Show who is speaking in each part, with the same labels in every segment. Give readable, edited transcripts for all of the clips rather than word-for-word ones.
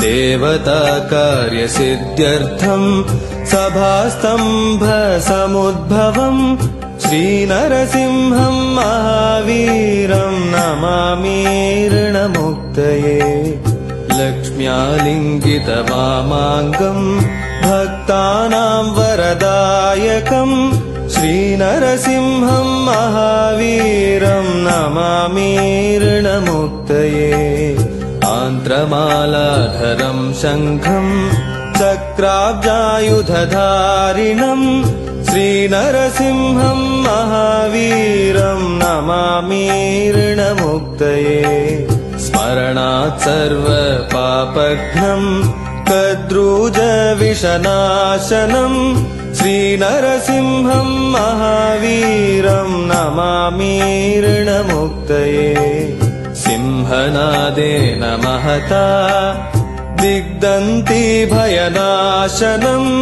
Speaker 1: देवताकार्यसिद्ध्यर्थम् सभास्तम्भसमुद्भवम् श्रीनरसिंहम् महावीरम् नमामि ऋणमुक्तये। लक्ष्म्यालिङ्गितवामाङ्गम् भक्तानां वरदायकम् श्रीनरसिंहम् महावीरम् नमामि ऋणमुक्तये। आन्त्रमालाधरम् शङ्खम् चक्राब्जायुधधारिणम् श्रीनरसिंहम् महावीरम् नमामि ऋणमुक्तये। स्मरणात् सर्वपापघ्नम् कद्रूजविषनाशनम् श्रीनरसिंहम् महावीरम् नमामि ऋणमुक्तये। सिंहनादेन महता दिग्दन्ति भयनाशनम्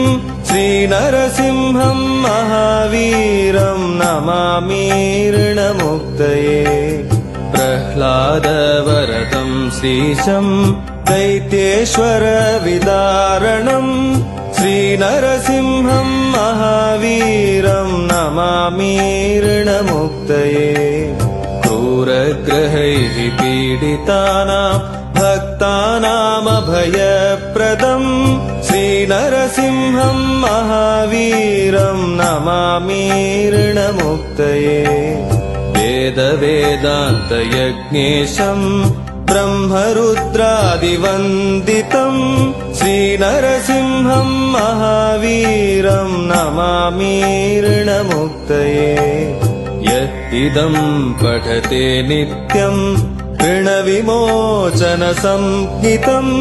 Speaker 1: श्रीनरसिंहम् महावीरम् नमामि ऋणमुक्तये। प्रह्लादवरदम् श्रीशम् दैत्येश्वरविदारणम् श्रीनरसिंहम् महावीरम् नमामि ऋणमुक्तये। क्रूरग्रहैः पीडितानां भक्तानामभयप्रदम् श्रीनरसिंहम् महावीरम् नमामि ऋणमुक्तये। वेदवेदान्तयज्ञेशम् ब्रह्मरुद्रादिवन्दितम् श्रीनरसिंहम् महावीरम् नमामि ऋणमुक्तये। यद्इदम् पठते नित्यम् ऋणविमोचनसंज्ञितम्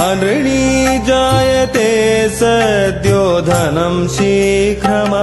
Speaker 1: अनृणी जायते सद्यो धनम् शीघ्रमवाप्नुयात्।